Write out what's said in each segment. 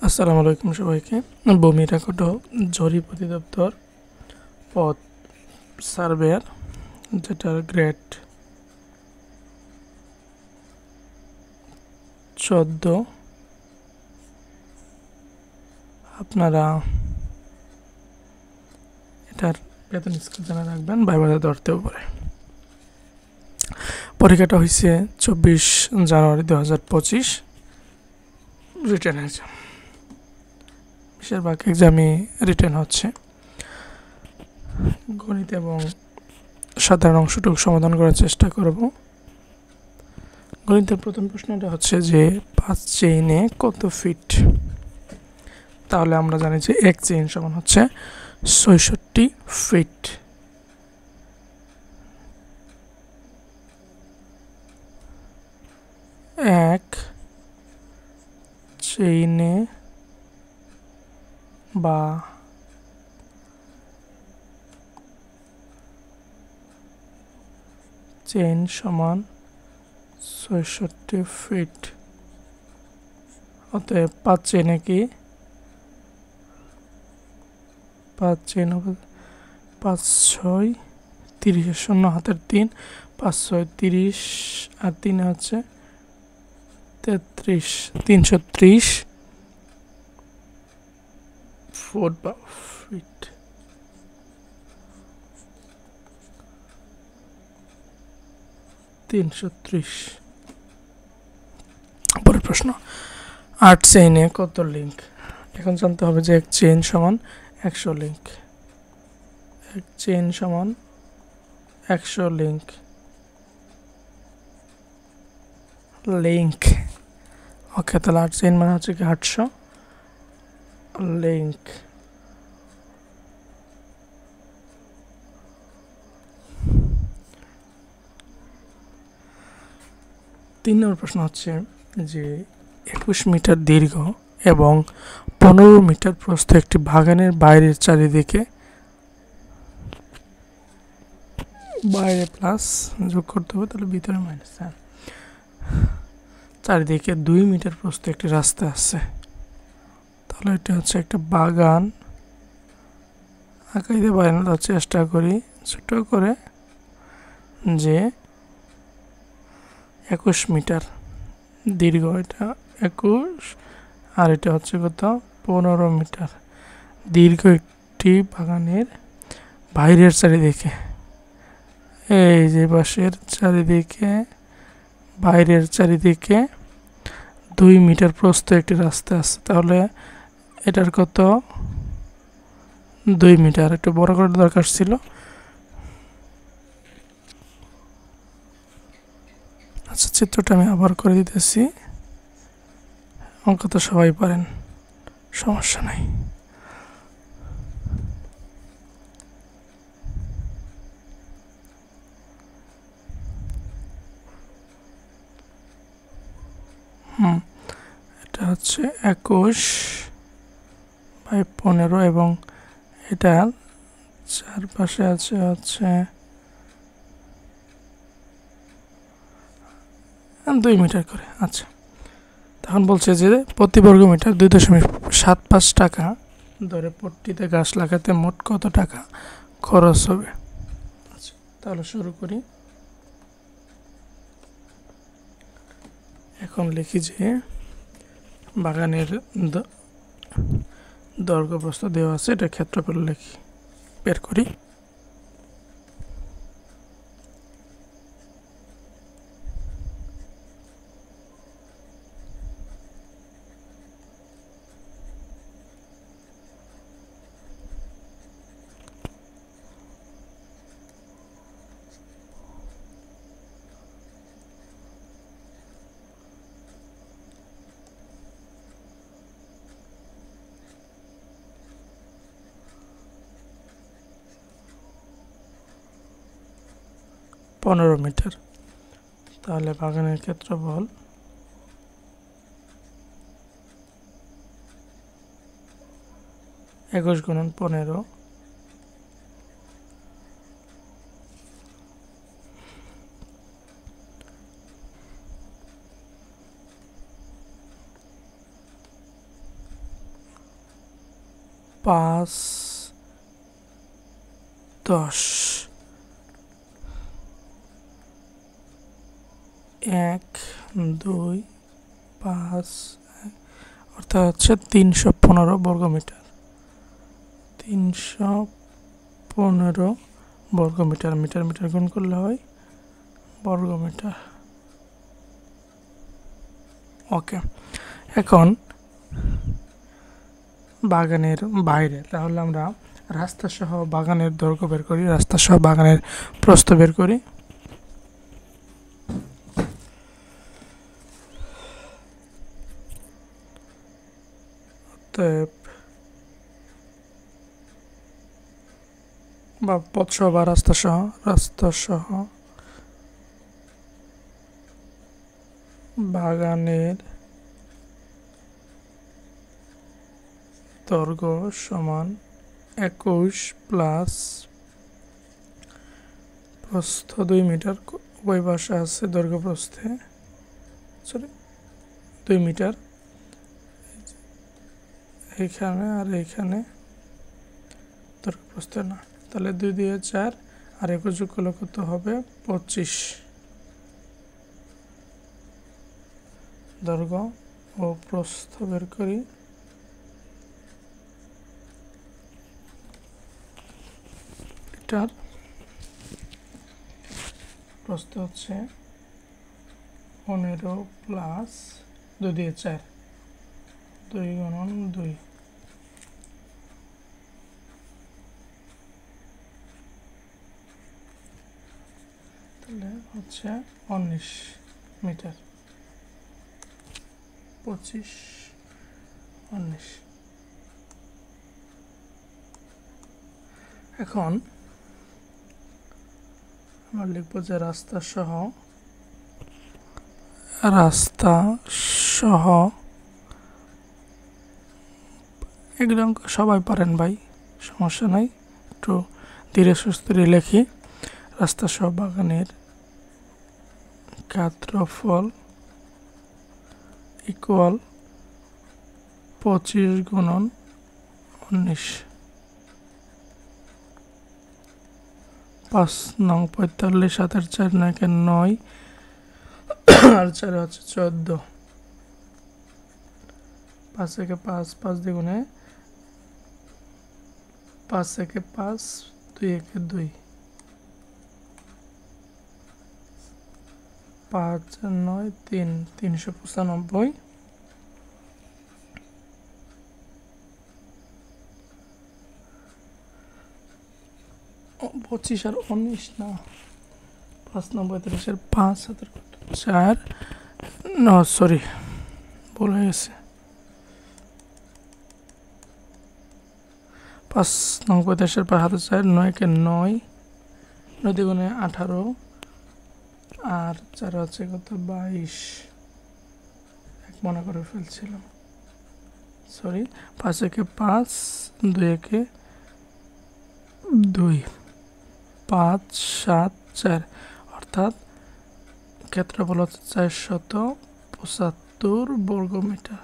আসসালামু আলাইকুম সবাইকে। ভূমি রেকর্ড ও জরিপ অধিদপ্তর পদ সার্ভেয়ার, যেটার গ্রেড 14। আপনারা এটার বেতন স্কেল জানা রাখবেন, ভাইবাতে ধরতেও পারে। পরীক্ষাটা হয়েছে 24 জানুয়ারি 2025। রিটেন এক্সাম, বেশিরভাগ এক্সামই রিটেন হচ্ছে। গণিত এবং সাধারণ অংশটুকু সমাধান করার চেষ্টা করব। গণিতের প্রথম প্রশ্নটা হচ্ছে যে 5 চেইনে কত ফিট? তাহলে আমরা জানি যে এক চেইন সমান হচ্ছে 66 ফিট। এক চেইনে বা চেইন সমান 66 ফিট। অতএব 5 চেইনে কি 5 চেইন 5 6 30, 0 হাতের 3, 5 6 30 আর 3 হচ্ছে 33, 330 ফুট বা ফিট। পরের প্রশ্ন, 8 চেইনে কত লিঙ্ক? এখন জানতে হবে যে এক চেইন সমান 100 লিঙ্ক। এক চেইন সমান 100 লিঙ্ক। লিঙ্ক ওকে, তাহলে 8 চেইন মানে হচ্ছে কি 800 লিঙ্ক। তিন নম্বর প্রশ্ন হচ্ছে যে 21 মিটার দীর্ঘ এবং 15 মিটার প্রস্থ একটি বাগানের বাইরের চারিদিকে, বাইরে প্লাস যোগ করতে হবে, তাহলে ভিতরে মাইনাস, চারিদিকে 2 মিটার প্রস্থ একটি রাস্তা আছে। তাহলে এটা হচ্ছে একটা বাগান। আঁকাইতে পারি না, তার চেষ্টা করি ছোট করে, যে 21 মিটার দীর্ঘ, এটা 21, আর এটা হচ্ছে কত 15 মিটার দীর্ঘ একটি বাগানের বাইরের চারিদিকে। এই যে পাশের চারিদিকে, বাইরের চারিদিকে 2 মিটার প্রস্থ একটি রাস্তা আছে। তাহলে এটার কত 2 মিটার, একটু বড় করে দরকার ছিল। আচ্ছা, চিত্রটা আমি আবার করে দিতেছি। অঙ্ক তো সবাই পারেন, সমস্যা নাই। এটা হচ্ছে 21 বাই 15 এবং এটা চারপাশে আছে হচ্ছে 2 মিটার করে। আচ্ছা, তখন বলছে যে প্রতি বর্গ মিটার 2.75 টাকা দরে পট্টিতে গাছ লাগাতে মোট কত টাকা খরচ হবে? আচ্ছা, তাহলে শুরু করি। এখন লিখি যে বাগানের দৈর্ঘ্য প্রস্থ দেওয়া আছে, এটা ক্ষেত্রফল লিখি, বের করি। পনেরো মিটার। তাহলে বাগানের ক্ষেত্রফল 21 গুণন 15, 5 10 1 2 5 অর্থাৎ হচ্ছে 315 বর্গমিটার। 315 বর্গমিটার। মিটার মিটার গুণ করলে হয় বর্গমিটার। ওকে, এখন বাগানের বাইরে, তাহলে আমরা রাস্তা সহ বাগানের দৈর্ঘ্য বের করি, রাস্তা সহ বাগানের প্রস্থ বের করি। বা পথ সহ বা রাস্তা সহ বাগানের দৈর্ঘ্য সমান 21 প্লাস প্রস্থ 2 মিটার। ওই পাশে আছে দৈর্ঘ্য প্রস্থে 2 মিটার, এইখানে আর এইখানে দৈর্ঘ্য প্রস্থে না, তাহলে 2 দিয়ে 4 আর 21 যোগ করলে কত হবে? 25 দৈর্ঘ্য ও প্রস্থ বের করি। এটার প্রস্থ হচ্ছে 15 প্লাস 2 দিয়ে 4, 2 গুণন 2, তাহলে হচ্ছে 19 মিটার। 25 19। এখন আমরা লিখব যে রাস্তা সহ এগুলো অঙ্ক সবাই পারেন ভাই, সমস্যা নাই, একটু ধীরে সুস্থে লেখি। রাস্তা সহ বাগানের ক্ষেত্রফল ইকুয়াল 25 গুণন 19। 5 নং 45, 7 আর 4 9 9 আর 4 হচ্ছে 14। 5 থেকে 5, 5 দ্বিগুণে 5 থেকে 5, 2 একে 2, 5 9 3, 395। 25 আর 19 না, 5 9 35 এর 5 4 no সরি ভুল হয়ে গেছে। 5 9 35 এর 5 হাতে 4, 9 কে 9, 9 দ্বিগুণে 18 আর 4 হচ্ছে কত? 22। এক মনে করে ফেলছিলাম, সরি। 5 একে 5, 2 একে 2, 5 7 4, অর্থাৎ ক্ষেত্রফল হচ্ছে 475 বর্গমিটার।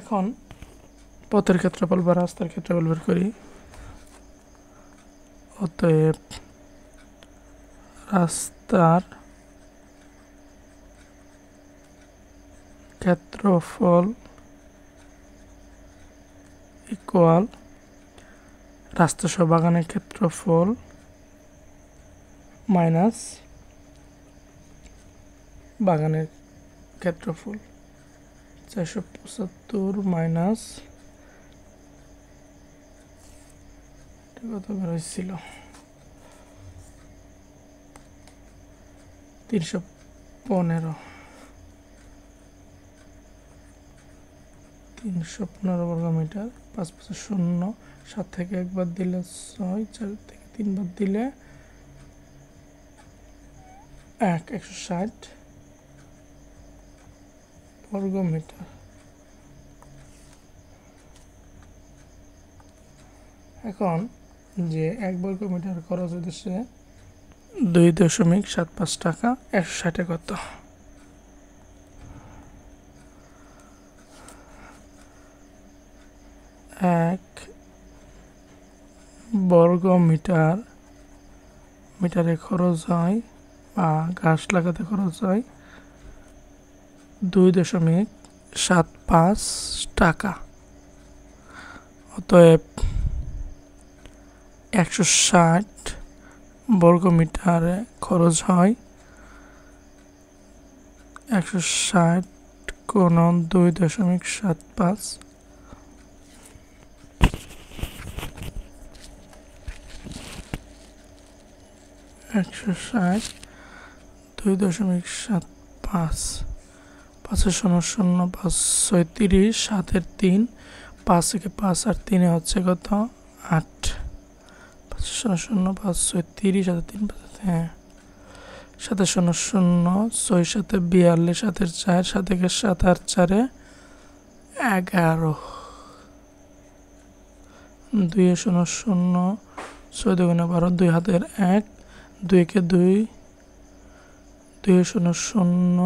এখন পথের ক্ষেত্রফল বা রাস্তার ক্ষেত্রফল বের করি। অতএব রাস্তার ক্ষেত্রফল ইকুয়াল রাস্তা সহ বাগানের ক্ষেত্রফল মাইনাস বাগানের ক্ষেত্রফল। 475 মাইনাস কত বেরোচ্ছিল? 315। 315 বর্গমিটার। 5 5 0, 7 থেকে 1 বাদ দিলে 6, 4 থেকে 3 বাদ দিলে 1, 160 বর্গমিটার। এখন যে 1 বর্গমিটার খরচ হচ্ছে 2.75 টাকা, 160 কত? এক বর্গ মিটারে খরচ হয় বা গাছ লাগাতে খরচ হয় 2.75 টাকা। অতএব 160 বর্গ মিটারে খরচ হয় 160 কোণ 2.75 160 2.75 5 শূন্য শূন্য 5 6 30 7 3 5 থেকে 5 আর 3 হচ্ছে কত 8 5 শূন্য শূন্য 5 6 30 7 3 হ্যাঁ 7 শূন্য শূন্য 6 7 42 7 4 7 7 আর 4 11 2 শূন্য শূন্য 6 2 12 2 হাতের 1 2 কে 2 2 শূন্য শূন্য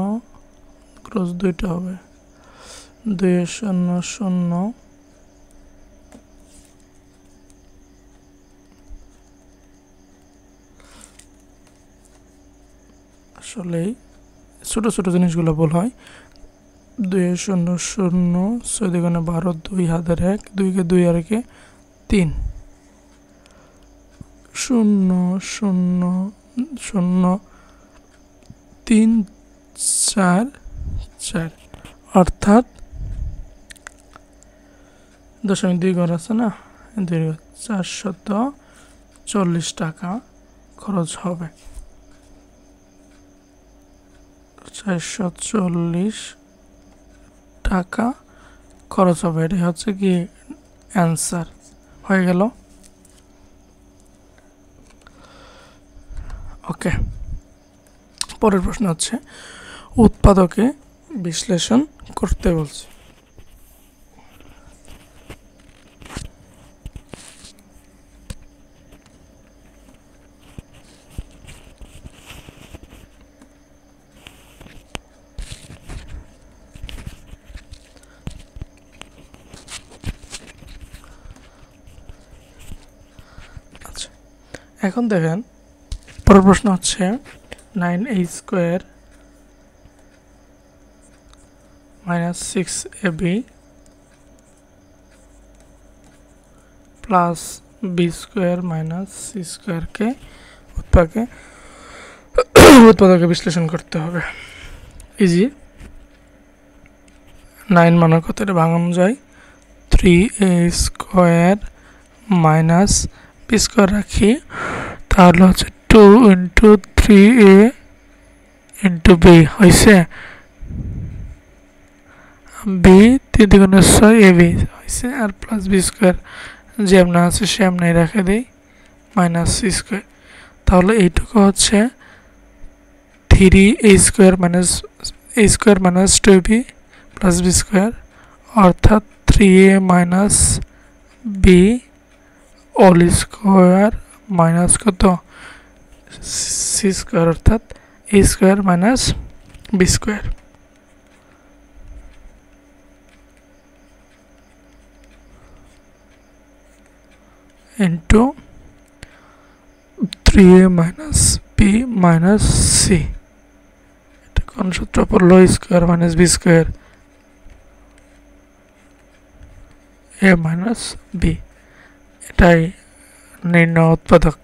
ক্রস 2টা হবে 2 শূন্য শূন্য আসলে ছোট ছোট জিনিসগুলো ভুল হয় 2 শূন্য শূন্য 6 2 12 2 হাতের 1 2 কে 2 আর কে 3 শূন্য শূন্য শূন্য 3 4 4 অর্থাৎ 0.2 ঘর আছে না 440 টাকা খরচ হবে 440 টাকা খরচ হবে এটাই হচ্ছে কি অ্যান্সার হয়ে গেল ওকে পরের প্রশ্ন হচ্ছে উৎপাদকে বিশ্লেষণ করতে বলছে আচ্ছা এখন দেখেন পরের প্রশ্ন হচ্ছে 9a square minus 6ab plus b square minus c স্কোয়ারকে উৎপাদকে বিশ্লেষণ করতে হবে ইজি 9 মানের কত এটা ভাঙানো যায় 3a square minus b square রাখি তাহলে হচ্ছে 2 ইন্টু 3a ইন্টু b হয়েছে বি 3 দুগুণে 6 ab হয়েছে আর প্লাস বি স্কোয়ার যেমন আছে সেমনি রেখে দিই মাইনাস সি স্কোয়ার তাহলে এইটুকু হচ্ছে 3a square minus 2b plus B square অর্থাৎ 3a minus B all square minus কত সি স্কোয়ার অর্থাৎ a square minus B square into 3a minus b minus c এটা কোন সূত্র পড়লো square minus b square a minus b এটাই নির্ণয় উৎপাদক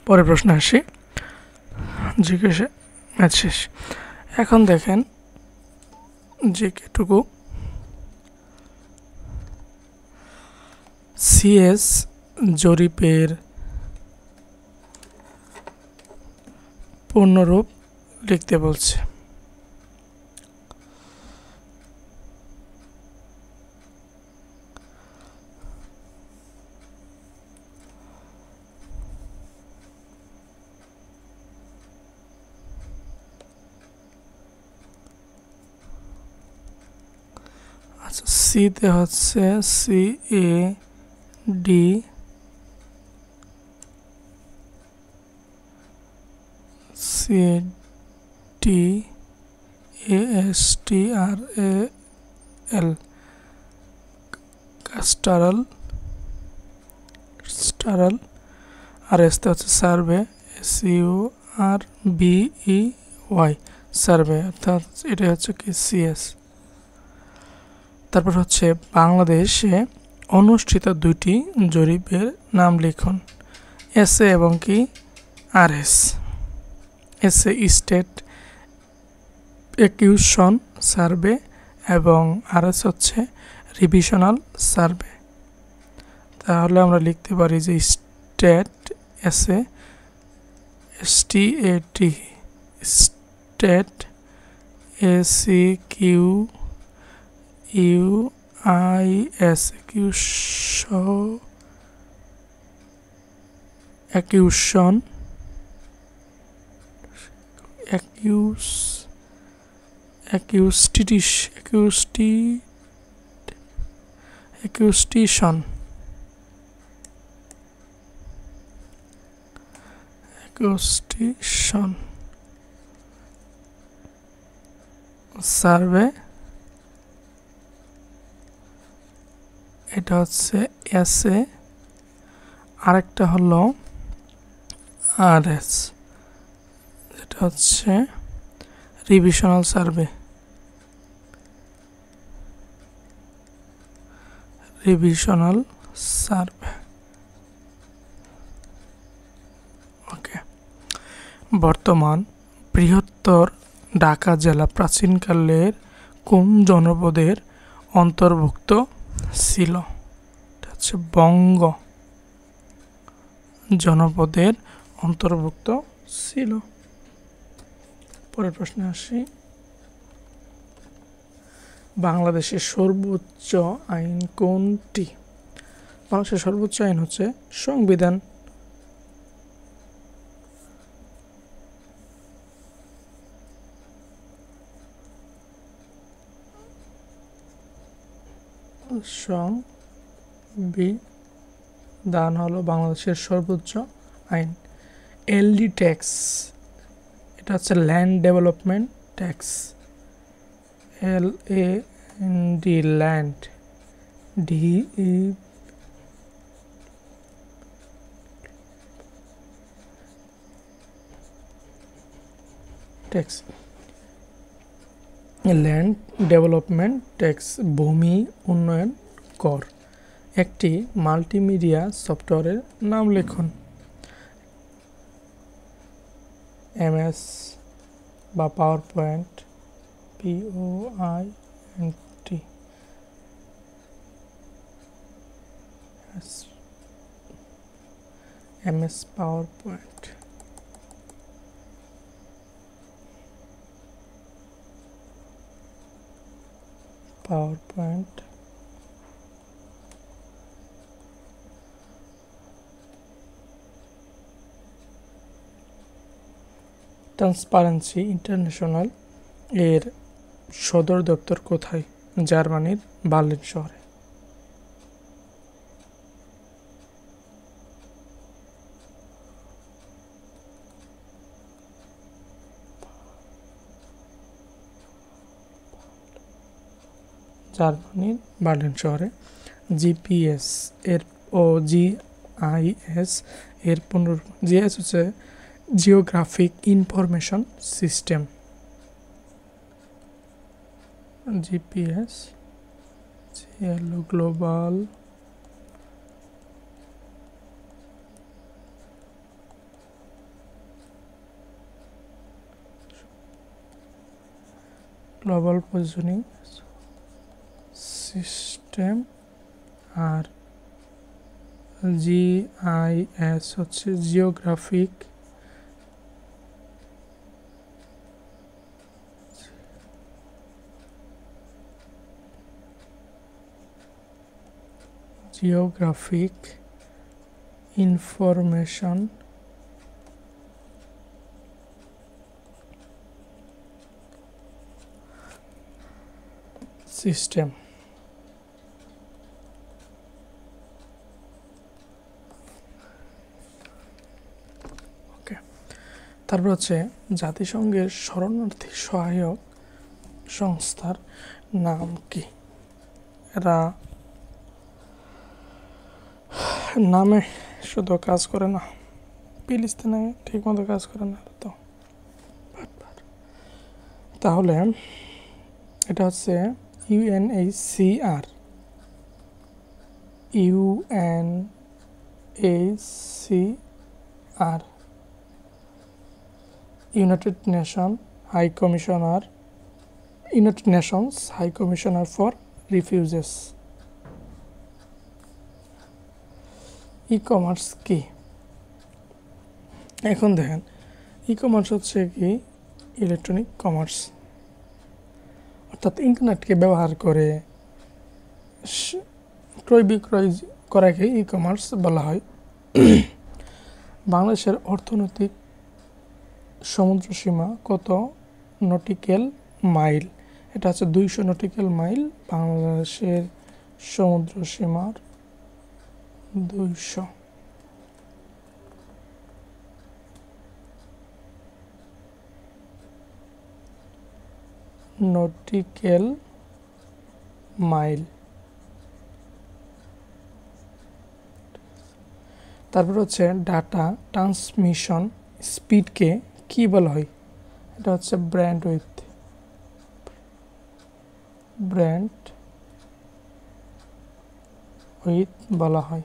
পরের প্রশ্ন আসি জিজ্ঞাসা ম্যাথ শেষ এখন দেখেন জিকেটুকু সিএস জরিপের পূর্ণরূপ লিখতে বলছে আচ্ছা সিতে হচ্ছে C A D C T A S T R A L cadastral স্টারাল, আর এসতে হচ্ছে সার্ভে, SURBEY সার্ভে, অর্থাৎ এটা হচ্ছে কি CS। তারপর হচ্ছে বাংলাদেশে অনুষ্ঠিত 2টি জরিপের নাম লিখুন। SA এবং কি RS। SA state acquisition survey এবং RS হচ্ছে রিভিশনাল সার্ভে। তাহলে আমরা লিখতে পারি যে state SA STAT state ACQUIS acquisition acquisition survey, এটা হচ্ছে SA, আরেকটা হলো RS, এটা হচ্ছে রিভিশনাল সার্ভে। ওকে। বর্তমান বৃহত্তর ঢাকা জেলা প্রাচীনকালের কোন জনপদের অন্তর্ভুক্ত ছিল? এটা হচ্ছে বঙ্গ জনপদের অন্তর্ভুক্ত ছিল। পরের প্রশ্নে আসি। বাংলাদেশের সর্বোচ্চ আইন কোনটি? বাংলাদেশের সর্বোচ্চ আইন হচ্ছে সংবিধান। সংবিধান হলো বাংলাদেশের সর্বোচ্চ আইন। LD ট্যাক্স, এটা হচ্ছে land development tax, LAND land, DE tax, land development tax, ভূমি উন্নয়ন কর। একটি মাল্টিমিডিয়া সফটওয়্যারের নাম লিখুন। MS বা power point, POINT, MS power point. Transparency international এর সদর দপ্তর কোথায়? জার্মানির বার্লিন শহরে। GPS এর GIS এর GIS হচ্ছে geographic information system. GPS global positioning system, আর GIS হচ্ছে জিওগ্রাফিক ইনফরমেশন সিস্টেম। ওকে, তারপর হচ্ছে জাতিসংঘের শরণার্থী সহায়ক সংস্থার নাম কি? এরা নামে শুধু কাজ করে না, ফিলিস্তিনে ঠিক মতো কাজ করে না তো। তাহলে এটা হচ্ছে UNHCR, UNHCR, United Nations High Commissioner for refugees. E commerce কি? এখন দেখেন, ই কমার্স হচ্ছে কি ইলেকট্রনিক কমার্স, অর্থাৎ ইন্টারনেটকে ব্যবহার করে ক্রয় বিক্রয় করাকে ই কমার্স বলা হয়। বাংলাদেশের অর্থনৈতিক সমুদ্রসীমা কত নটিক্যাল মাইল? এটা হচ্ছে 200 নটিক্যাল মাইল বাংলাদেশের সমুদ্রসীমার, 200 নটিক্যাল মাইল। তারপর হচ্ছে ডাটা ট্রান্সমিশন স্পিডকে কি বলা হয়? এটা হচ্ছে ব্যান্ডউইথ বলা হয়।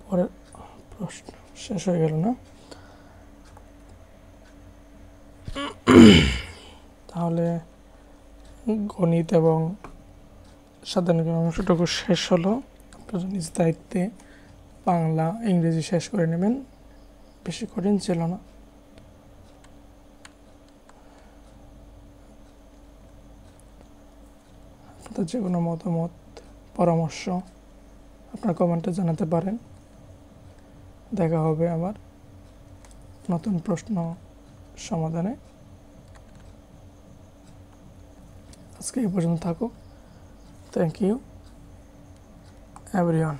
পরের প্রশ্ন শেষ হয়ে গেল না? তাহলে গণিত এবং সাধারণ জ্ঞান অংশটুকু শেষ হলো। আপনারা নিজ দায়িত্বে বাংলা ইংরেজি শেষ করে নেবেন, বেশি কঠিন ছিল না। আপনাদের যে কোনো মতামত পরামর্শ আপনার কমেন্টে জানাতে পারেন। দেখা হবে আবার নতুন প্রশ্ন সমাধানে। আজকে এই পর্যন্ত থাকুক। Thank you everyone.